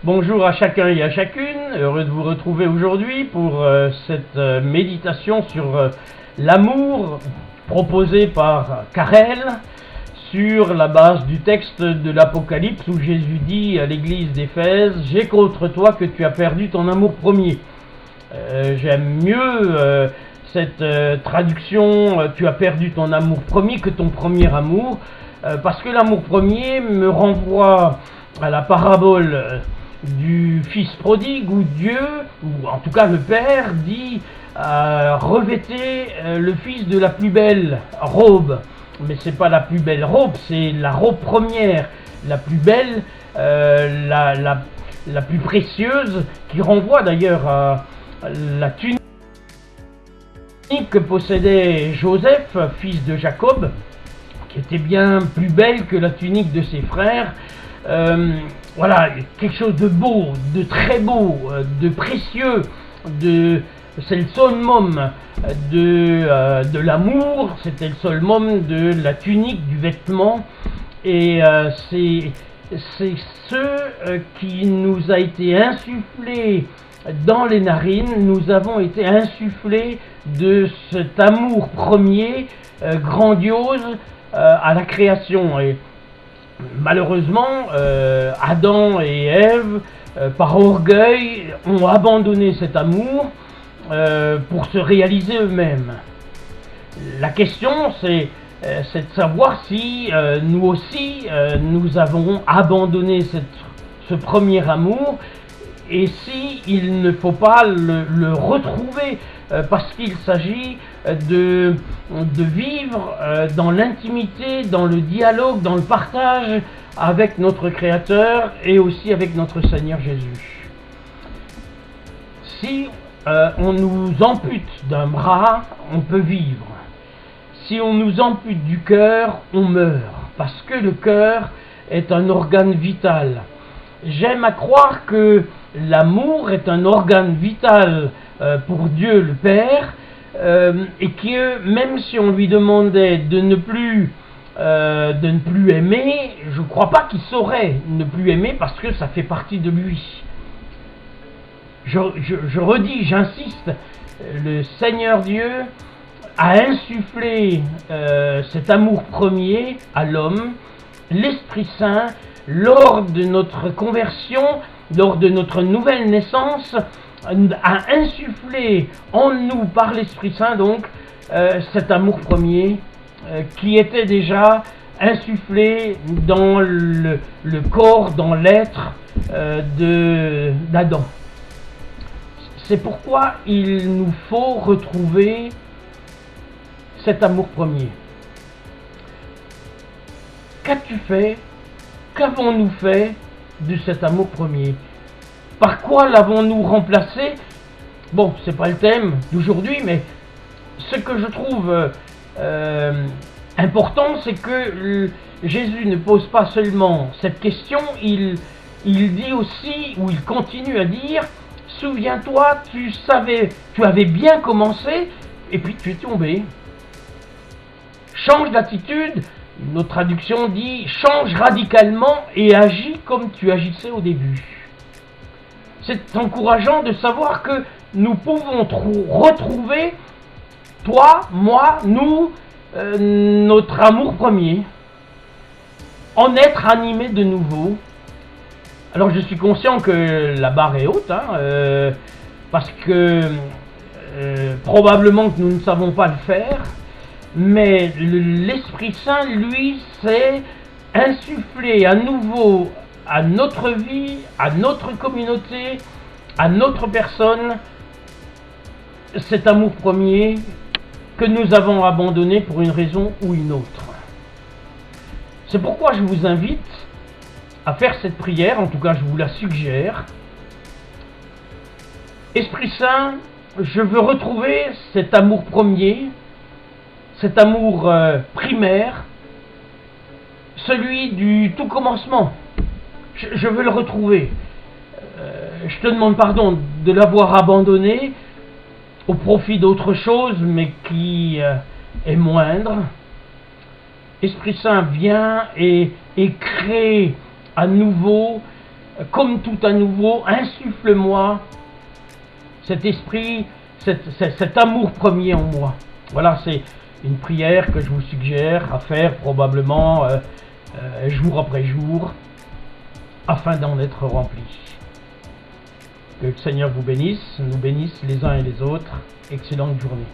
Bonjour à chacun et à chacune, heureux de vous retrouver aujourd'hui pour cette méditation sur l'amour proposée par Karel sur la base du texte de l'Apocalypse où Jésus dit à l'église d'Éphèse « J'ai contre toi que tu as perdu ton amour premier ». J'aime mieux cette traduction « Tu as perdu ton amour premier » que ton premier amour, parce que l'amour premier me renvoie à la parabole du fils prodigue où Dieu, ou en tout cas le Père, dit revêtez le fils de la plus belle robe. Mais c'est pas la plus belle robe, c'est la robe première, la plus belle, la plus précieuse, qui renvoie d'ailleurs à la tunique que possédait Joseph, fils de Jacob, qui était bien plus belle que la tunique de ses frères. Voilà, quelque chose de beau, de très beau, de précieux, c'est le summum de l'amour, c'était le summum de la tunique, du vêtement, et c'est ce qui nous a été insufflé dans les narines. Nous avons été insufflés de cet amour premier, grandiose, à la création. Et malheureusement, Adam et Ève, par orgueil, ont abandonné cet amour pour se réaliser eux-mêmes. La question, c'est de savoir si nous aussi, nous avons abandonné ce premier amour, et si il ne faut pas le retrouver, parce qu'il s'agit de vivre dans l'intimité, dans le dialogue, dans le partage avec notre Créateur et aussi avec notre Seigneur Jésus. Si on nous ampute d'un bras, on peut vivre. Si on nous ampute du cœur, on meurt, parce que le cœur est un organe vital. J'aime à croire que l'amour est un organe vital pour Dieu le Père, et que même si on lui demandait de ne plus aimer, je ne crois pas qu'il saurait ne plus aimer, parce que ça fait partie de lui. Je redis, j'insiste, le Seigneur Dieu a insufflé cet amour premier à l'homme, l'Esprit Saint, lors de notre conversion, lors de notre nouvelle naissance, a insufflé en nous par l'Esprit Saint donc cet amour premier qui était déjà insufflé dans le corps, dans l'être d'Adam. C'est pourquoi il nous faut retrouver cet amour premier. Qu'as-tu fait? Qu'avons-nous fait de cet amour premier? Par quoi l'avons-nous remplacé? Bon, c'est pas le thème d'aujourd'hui, mais ce que je trouve important, c'est que Jésus ne pose pas seulement cette question, il dit aussi, ou il continue à dire, souviens-toi, tu avais bien commencé, et puis tu es tombé. Change d'attitude. Notre traduction dit « change radicalement et agis comme tu agissais au début ». C'est encourageant de savoir que nous pouvons retrouver, toi, moi, nous, notre amour premier, en être animé de nouveau. Alors je suis conscient que la barre est haute, parce que probablement que nous ne savons pas le faire. Mais l'Esprit Saint, lui, sait insuffler à nouveau à notre vie, à notre communauté, à notre personne, cet amour premier que nous avons abandonné pour une raison ou une autre. C'est pourquoi je vous invite à faire cette prière, en tout cas je vous la suggère. Esprit Saint, je veux retrouver cet amour premier, cet amour primaire, celui du tout commencement. Je veux le retrouver. Je te demande pardon de l'avoir abandonné au profit d'autre chose, mais qui est moindre. Esprit Saint, viens et crée à nouveau comme tout à nouveau, insuffle-moi cet esprit, cet amour premier en moi. Voilà, c'est une prière que je vous suggère à faire probablement jour après jour, afin d'en être rempli. Que le Seigneur vous bénisse, nous bénisse les uns et les autres. Excellente journée.